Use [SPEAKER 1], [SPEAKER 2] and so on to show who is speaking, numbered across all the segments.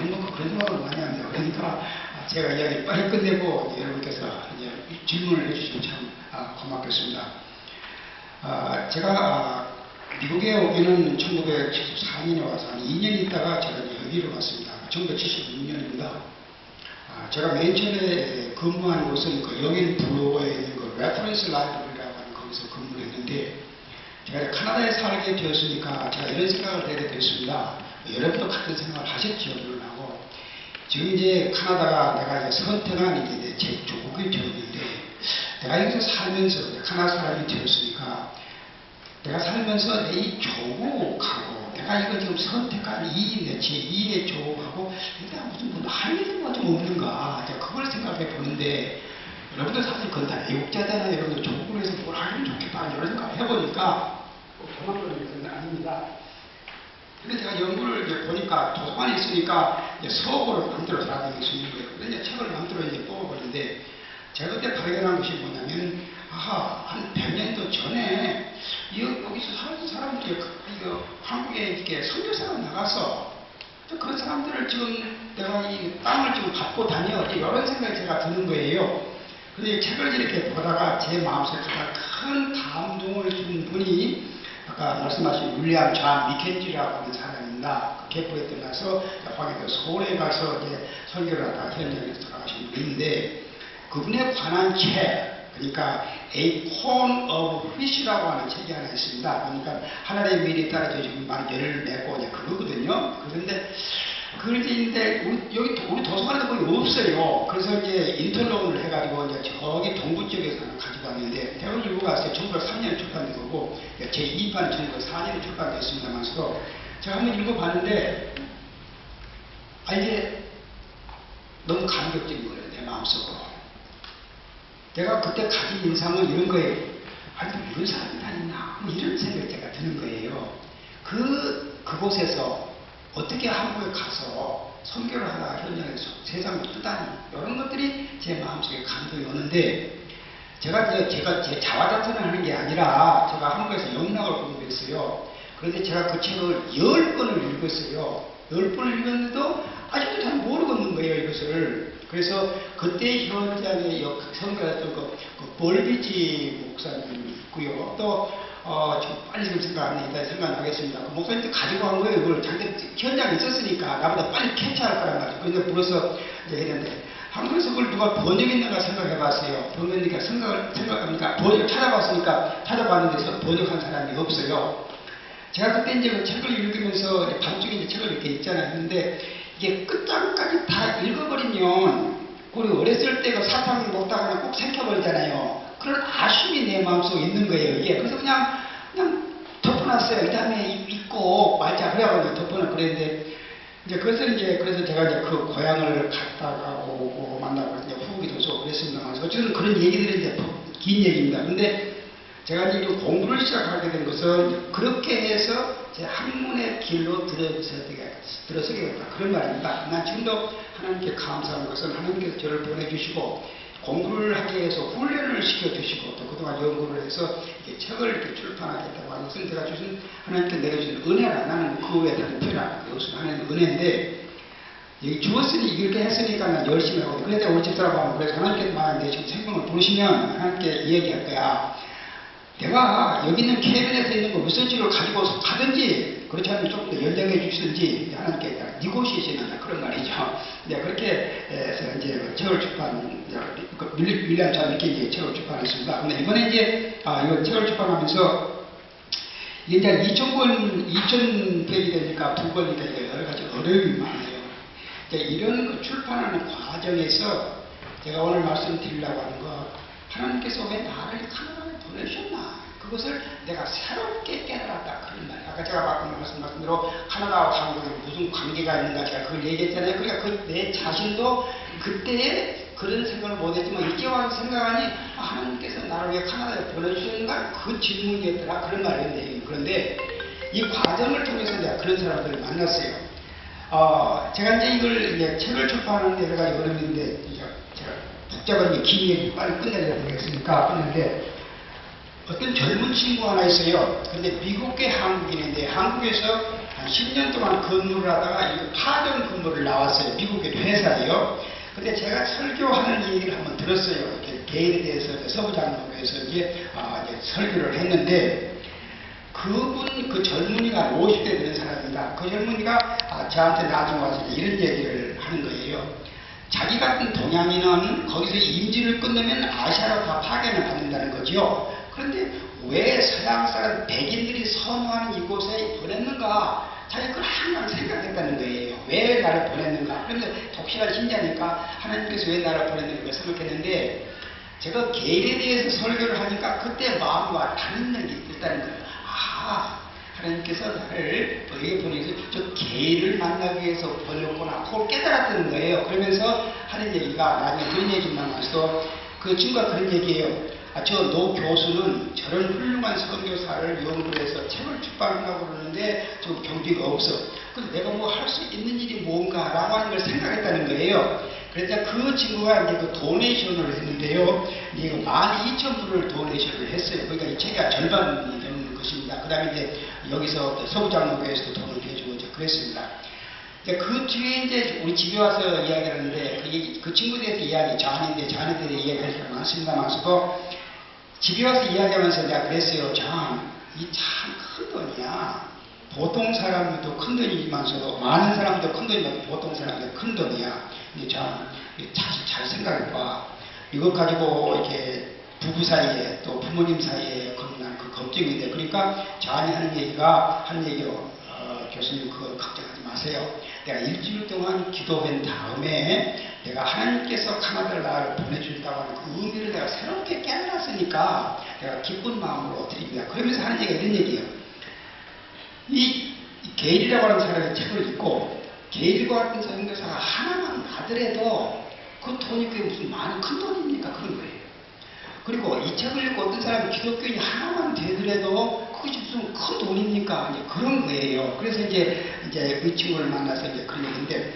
[SPEAKER 1] 뭐 그런 생각을 많이 합니다. 그러니까 제가 이야기를 빨리 끝내고 여러분께서 이제 질문을 해주시면 참 고맙겠습니다. 제가 미국에 오기는 1974년에 와서 한 2년 있다가 제가 여기로 왔습니다. 1976년입니다. 제가 맨 처음에 근무한 곳은 그 영인 블로어에 있는 그 레퍼런스 라이브러리라고 하는 거기서 근무를 했는데, 제가 카나다에 살게 되었으니까 제가 이런 생각을 하게 되었습니다. 여러분도 같은 생각을 하셨죠, 물론하고. 지금 이제 카나다가 내가 이제 선택한 이제 제 조국이 되었는데, 내가 여기서 살면서 카나다 사람이 되었으니까, 내가 살면서 내 이 조국하고 내가 이걸 지금 선택한 제 2의 조국하고 내가 무슨 뭐 할 일이 뭐 좀 없는가, 제가 그걸 생각해 보는데, 여러분들 사실 그건 다 애국자잖아요. 여러분들 조국을 해서 뭘 하면 좋겠다 이런 생각을 해보니까 그만큼은 아닙니다. 근데 제가 연구를 이제 보니까 도서관에 있으니까 이제 서적을 만들어서 나중에 쓰는 거예요. 그래서 이제 책을 만들어 이제 뽑아보는데, 제가 그때 발견한 것이 뭐냐면, 한 100년도 전에 여기서 사는 사람들이 한국에 이렇게 선교사가 나가서 그런 사람들을 지금 내가 이 땅을 지금 갖고 다녀, 이런 생각이 제가 드는 거예요. 근데 책을 이렇게 보다가 제 마음속에 가장 큰 감동을 준 분이 아까 말씀하신 윌리엄 존 미켄지라고 하는 사람입니다. 개포에 떠나서 거기서 서울에 가서 이제 설교를 하다가 현장에서 돌아가신 분인데, 그분에 관한 책, 그러니까 A Corn of Fish라고 하는 책이 하나 있습니다. 그러니까 하나님의 미리 따라서 지금 많이 열을 맺고 이제 그거거든요. 그런데 그걸 이제 우리 도서관에도 거의 없어요. 그래서 이제 인터넷을 해가지고 이제 저기 동부 쪽에서 가지고 왔는데, 제가 읽고 갔어요. 1903년에 출판된 거고, 제 2판은 1904년에 출판됐습니다만서도 제가 한번 읽어봤는데, 이게 너무 감격적인 거예요, 내 마음속으로. 내가 그때 가진 인상은 이런 거예요. 이런 사람이 다 있나? 이런 생각이 제가 드는 거예요. 그곳에서 어떻게 한국에 가서 선교를 하다가 현장에서 세상을 뜨다니, 이런 것들이 제 마음속에 감동이 오는데, 제가 제 자화자찬을 하는 게 아니라 제가 한국에서 영락을 공부했어요. 그런데 제가 그 책을 10권을 읽었어요. 10권을 읽었는데도 아직도 잘 모르겠는 거예요, 이것을. 그래서 그때 현장에 선교했던 그 벌비지 목사님 있고요. 또 지금 빨리 지금 생각 안 나니까 생각나겠습니다. 그 목사님도 가지고 간 거예요. 이걸 자기 현장에 있었으니까 나보다 빨리 캐치할 거란 말이죠. 그래서 불러서 이제 했는데, 한국에서 그걸 누가 번역했는가 생각해 봤어요. 번역하니까 생각하니까 번역 찾아봤는데 번역한 사람이 없어요. 제가 그때 이제 그 책을 읽으면서 밤중에 이제 책을 이렇게 읽잖아요. 근데 이게 끝장까지 다 읽어버리면, 우리 어렸을 때 그 사탕 먹다가 꼭 삼켜버리잖아요. 그런 아쉬움이 내 마음속에 있는 거예요, 이게. 그래서 그냥 덮어놨어요. 그 다음에 잊고 말자 그래가지고 덮어놓고 그랬는데, 이제 그래서 제가 이제 그 고향을 갔다가 오고 만나고 이제 후기도 쏘고 그랬습니다만, 어쨌든 그런 얘기들이 이제 긴 얘기입니다. 근데 제가 이제 공부를 시작하게 된 것은 그렇게 해서 제 학문의 길로 들어서게 됐다, 그런 말입니다. 난 지금도 하나님께 감사한 것은 하나님께서 저를 보내주시고 공부를 하기 위해서 훈련을 시켜주시고, 또 그동안 연구를 해서 이렇게 책을 이렇게 출판하겠다고 하는 것은 제가 주신 하나님께 내려주신 은혜라, 나는 그 외에 다른 표현하는 이것은 하나님의 은혜인데, 여기 주었으니 이렇게 했으니까 난 열심히 하거든. 그래서 우리 집사람하고 그래서 하나님께서 만약에 지금 생명을 부르시면 하나님께 얘기할 거야. 내가 여기 있는 캐비넷에 있는 거 리서치를 가지고 가든지, 그렇지 않으면 조금 더 연장해 주시든지 하나님께 니고시에이션이나 그런 말이죠. 네, 그렇게 해서 이제 책을 윌리엄 존 미켄지의 책을 출판했습니다. 근데 이번에 이제 이 책을 출판하면서 이제 2,000페이지 되니까 두 권이니까 여러 가지 어려움이 많아요. 이런 출판하는 과정에서 제가 오늘 말씀드리려고 하는 거, 하나님께서 왜 나를 카나다에 보내셨나? 그것을 내가 새롭게 깨달았다, 그런 말이에요. 아까 제가 말씀드린 대로 카나다와 한국에 무슨 관계가 있는가 제가 그걸 얘기했잖아요. 그러니까 내 자신도 그때에 그런 생각을 못했지만 이제 와서 생각하니 하나님께서 나를 왜 카나다에 보내주셨는가? 그 질문이었더라, 그런 말이었는데, 그런데 이 과정을 통해서 내가 그런 사람들을 만났어요. 제가 이제 이제 책을 출판하는 여러 가지 어려움인데, 제가 복잡한 긴 얘기 빨리 끝내려고 하겠으니까 끝내는데, 어떤 젊은 친구 하나 있어요. 근데 미국계 한국인인데, 한국에서 한 10년 동안 근무를 하다가 파견 근무를 나왔어요. 미국의 회사에요. 근데 제가 설교하는 얘기를 한번 들었어요. 이렇게 개인에 대해서 서부장로교에서 이제 설교를 했는데, 그 젊은이가 50대 되는 사람입니다. 그 젊은이가 저한테 나중에 와서 이런 얘기를 하는 거예요. 자기 같은 동양인은 거기서 임지를 끝내면 아시아로 다 파견을 받는다는 거지요. 그런데 왜 서양 사람 백인들이 선호하는 이곳에 보냈는가? 자기 그걸 항상 생각했다는 거예요. 왜 나를 보냈는가? 그런데 독실한 신자니까 하나님께서 왜 나를 보냈는가 생각했는데, 제가 개인에 대해서 설교를 하니까 그때 마음과 다른 게 있다는 거예요. 하나님께서 나를 여기 보내서 저 개인을 만나기 위해서 보냈구나. 그걸 깨달았다는 거예요. 그러면서 하는 얘기가, 나중에 그런 얘기 나와서 그 친구가 그런 얘기예요. 저 노 교수는 저런 훌륭한 선교사를 연구해서 책을 출版하려고 그러는데 저 경비가 없어. 그래서 내가 뭐 할 수 있는 일이 뭔가 라고 하는 걸 생각했다는 거예요. 그래서 그 친구가 이제 그 도네이션을 했는데요. 이제 12,000불을 도네이션을 했어요. 그러니까 이 책이 절반이 되는 것입니다. 그 다음에 이제 여기서 서부장로교에서도 돈을 해주고 이제 그랬습니다. 그 뒤에 이제 우리 집에 와서 이야기를 하는데, 그 친구에 대해서 이야기, 저한테 대해서 이야기할 게 많습니다만서도 집에 와서 이야기하면서 내가 그랬어요. 이 참 큰 돈이야. 보통 사람도 큰 돈이지만서도, 많은 사람도 큰 돈이지만 보통 사람도 큰 돈이야. 근데 잘 생각해봐. 이것 가지고 이렇게 부부 사이에 또 부모님 사이에 난 그 걱정이 돼. 그러니까 저한테 하는 얘기가, 교수님 그거 걱정하지 마세요. 내가 일주일 동안 기도한 다음에 내가 하나님께서 카나다를 나를 보내준다고 하는 그 의미를 내가 새롭게 깨달았으니까 내가 기쁜 마음으로 드립니다. 그러면서 하는 얘기가 이런 얘기예요. 이 게일이라고 하는 사람의 책을 읽고 게일과 같은 선교사가 하나만 나더라도 그 돈이 그게 무슨 많은 큰 돈입니까? 그런 거예요. 그리고 이 책을 읽고 어떤 사람이 기독교인이 하나만 되더라도 그것이 무슨 큰 돈입니까? 이제 그런 거예요. 그래서 이제 그 친구를 만나서 이제 그런 얘기인데,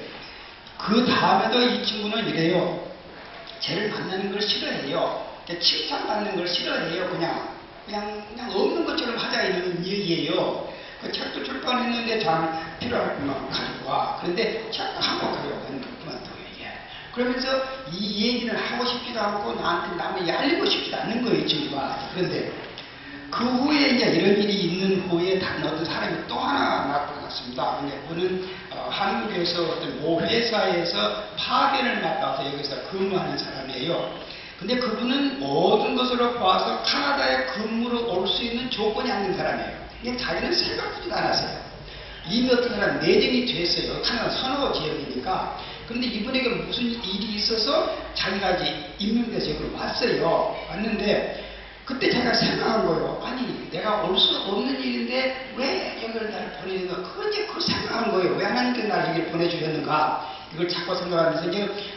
[SPEAKER 1] 그 다음에도 이 친구는 이래요. 쟤를 만나는 걸 싫어해요. 칭찬받는 걸 싫어해요. 그냥 없는 것처럼 하자 이런 얘기예요. 그 책도 출판했는데 잘 필요할 것만 가지고 와. 그런데 책도 한번 가져오고 그만둬요. 그러면서 이 얘기를 하고 싶지도 않고 나한테 남에게 알리고 싶지도 않는 거예요, 이 친구가. 그런데 그 후에 이제 이런 일이 있는 후에 다른 어떤 사람이 또 하나 나타났습니다. 그는 한국에서 어떤 모 회사에서 파견을 맡아서 여기서 근무하는 사람이에요. 근데 그분은 모든 것으로 봐서 카나다에 근무로 올 수 있는 조건이 아닌 사람이에요. 이게 자기는 생각지도 않았어요. 이미 어떤 사람 내정이 됐어요. 카나다 선호 지역이니까. 그런데 이분에게 무슨 일이 있어서 자기가 이제 임명돼서 여기로 왔어요. 왔는데 그때 제가 생각한 거예요. 아니, 내가 올 수 없는 일인데 왜 여기를 나를 보내는가? 그걸 생각한 거예요. 왜 하나님께서 나를 여기를 보내주셨는가? 이걸 자꾸 생각하면서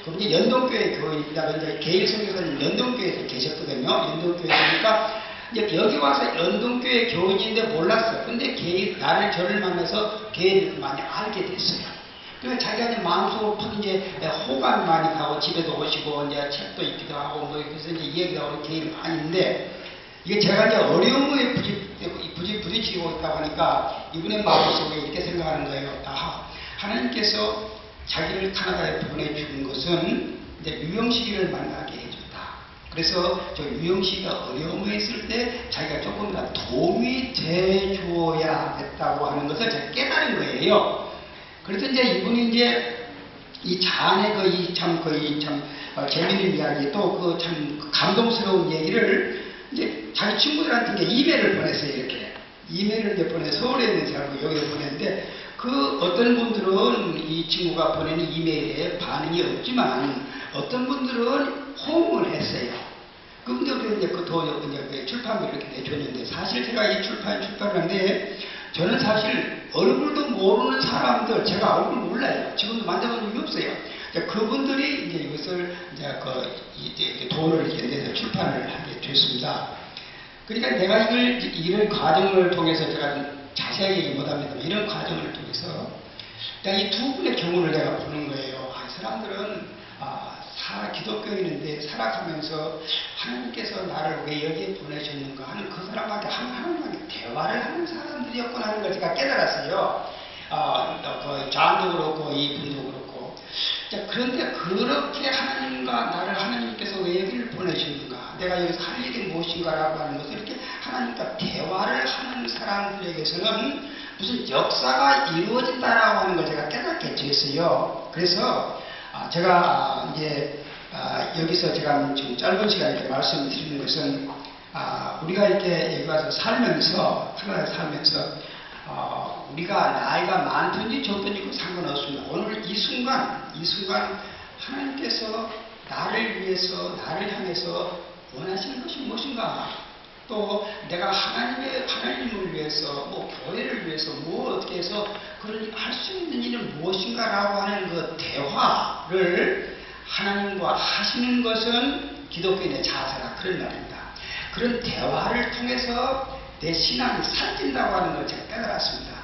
[SPEAKER 1] 그분이 연동교회 교인입니다. 이제 개일 선교사님 연동교회에서 계셨거든요. 연동교회니까 이제 여기 와서 연동교회 교인인데 몰랐어. 근데 나를 저를 만나서 개인을 많이 알게 됐어요. 그러니까 자기가 이제 마음속으로 푹 이제 호감이 많이 가고 집에도 오시고 이제 책도 읽기도 하고 뭐 그래서 이제 이야기가 오는 개인이 많이 있는데, 이게 제가 이제 어려움에 부딪히고 있다 보니까 이분의 마음속에 이렇게 생각하는 거예요. 하나님께서 자기를 카나다에 보내주는 것은 이제 유영식이를 만나게 해줬다. 그래서 저 유영식이가 어려움에 있을 때 자기가 조금 더 도움이 돼 주어야 됐다고 하는 것을 제가 깨달은 거예요. 그래서 이제 이분이 이제 이 자안의 참 재밌는 이야기, 또 그 참 감동스러운 얘기를 이제 자기 친구들한테 이제 이메일을 보냈어요. 이렇게 이메일을 이제 서울에 있는 사람을 여기에 보냈는데, 그 어떤 분들은 이 친구가 보내는 이메일에 반응이 없지만 어떤 분들은 호응을 했어요. 그분들은 이제 그 출판비를 이렇게 내줬는데, 사실 제가 이 출판을 하는데 저는 사실 얼굴도 모르는 사람들, 제가 얼굴 몰라요. 지금도 만져본 적이 없어요. 그분들이 이제 이것을 이제 돈을 이렇게 내서 출판을 하게 됐습니다. 그러니까 내가 이런 과정을 통해서 제가 좀 자세하게 얘기 못합니다만, 이런 과정을 통해서 이 두 분의 경우를 내가 보는 거예요. 이 사람들은 기독교인인데 살아가면서 하나님께서 나를 왜 여기에 보내셨는가 하는 그 사람한테 하나님한테 대화를 하는 사람들이었구나 하는 걸 제가 깨달았어요. 그 좌도 그렇고 이분도 그렇고. 자, 그런데 그렇게 하나님과 나를 하나님께서 왜 여기를 보내셨는가? 내가 여기서 할 일이 무엇인가라고 하는 것을 이렇게 하나님과 대화를 하는 사람들에게서는 무슨 역사가 이루어진다라고 하는 걸 제가 깨닫게 됐어요. 그래서 제가 이제 여기서 제가 지금 짧은 시간에 이렇게 말씀드리는 것은 우리가 이렇게 여기 와서 살면서 하나님 살면서 우리가 나이가 많든지 적든지 상관없습니다. 오늘 이 순간 하나님께서 나를 위해서 나를 향해서 원하시는 것이 무엇인가? 또 내가 하나님을 위해서 교회를 위해서 어떻게 해서 그런 할 수 있는 일은 무엇인가라고 하는 그 대화를 하나님과 하시는 것은 기독교인의 자세라 그런 말입니다. 그런 대화를 통해서 내 신앙이 살찐다고 하는 걸 제가 깨달았습니다.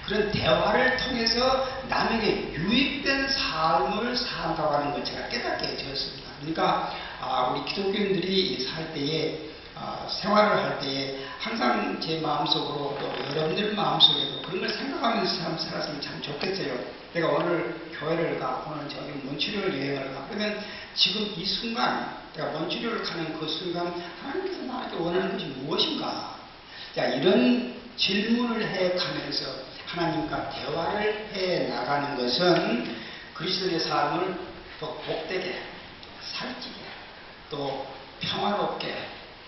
[SPEAKER 1] 그런 대화를 통해서 남에게 유익된 삶을 산다고 하는 걸 제가 깨닫게 되었습니다. 그러니까 우리 기독교인들이 살 때에 생활을 할 때에 항상 제 마음속으로 또 여러분들 마음속에도 그런 걸 생각하면서 살았으면 참 좋겠어요. 내가 오늘 교회를 가, 오늘 저기 몬트리올 여행을 가. 그러면 지금 이 순간 내가 몬트리올 가는 그 순간 하나님께서 나에게 원하는 것이 무엇인가? 자, 이런 질문을 해 가면서 하나님과 대화를 해 나가는 것은 그리스도의 삶을 더 복되게, 살찌게, 또 평화롭게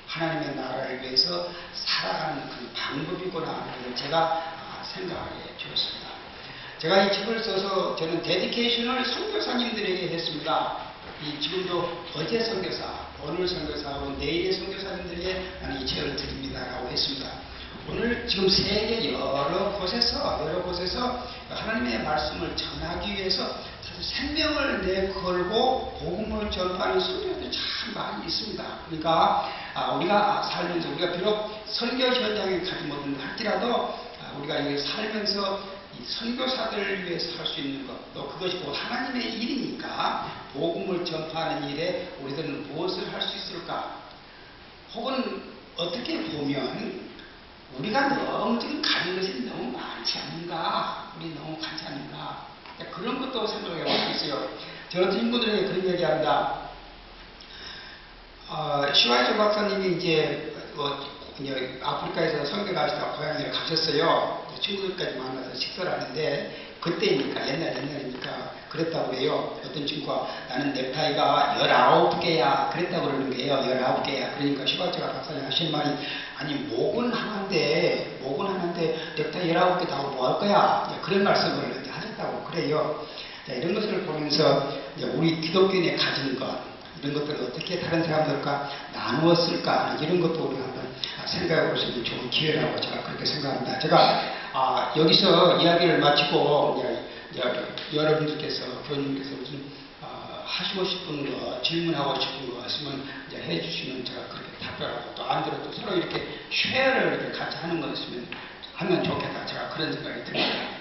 [SPEAKER 1] 하나님의 나라를 위해서 살아가는 그 방법이구나 하는 걸 제가 생각하게 되었습니다. 제가 이 책을 써서 저는 데디케이션을 선교사님들에게 했습니다. 지금도 어제 선교사, 오늘 선교사하고 내일의 선교사님들에게 나는 이 책을 드립니다라고 했습니다. 오늘 지금 세계 여러 곳에서 하나님의 말씀을 전하기 위해서 사실 생명을 내걸고 복음을 전파하는 선교사들이 참 많이 있습니다. 그러니까 우리가 살면서 우리가 비록 선교 현장에 가지 못할지라도 우리가 여기 살면서 이 선교사들을 위해서 할 수 있는 것, 또 그것이 곧 하나님의 일이니까 복음을 전파하는 일에 우리들은 무엇을 할 수 있을까? 혹은 어떻게 보면 우리가 너무 지금 가진 것이 너무 많지 않는가? 우리 너무 많지 않는가? 그런 것도 생각해 볼 수 있어요. 저 같은 인물들에게 그런 얘기합니다. 시와이조 박사님이 이제 아프리카에서 선교 가시다가 고향에 가셨어요. 친구들까지 만나서 식사를 하는데 그때니까 옛날이니까 그랬다고 해요. 어떤 친구가 나는 넥타이가 19개야 그랬다고 그러는 거예요. 19개야. 그러니까 시와이조 박사님 하신 말이 아니 목은 하나인데 넥타이 19개 다고 뭐 할 거야? 그런 말씀을 하셨다고 그래요. 자, 이런 것을 보면서 우리 기독교인의 가진 것 이런 것들을 어떻게 다른 사람들과 나누었을까 이런 것도 우리가 한번 생각해 볼 수 있는 좋은 기회라고 제가 그렇게 생각합니다. 제가 여기서 이야기를 마치고 여러분들께서 교수님께서 무슨 하시고 싶은 거 질문하고 싶은 거 있으면 해주시면 제가 그렇게 답변하고 또 안 들어도 서로 이렇게 쉐어를 이렇게 같이 하는 거 있으면 하면 좋겠다 제가 그런 생각이 듭니다.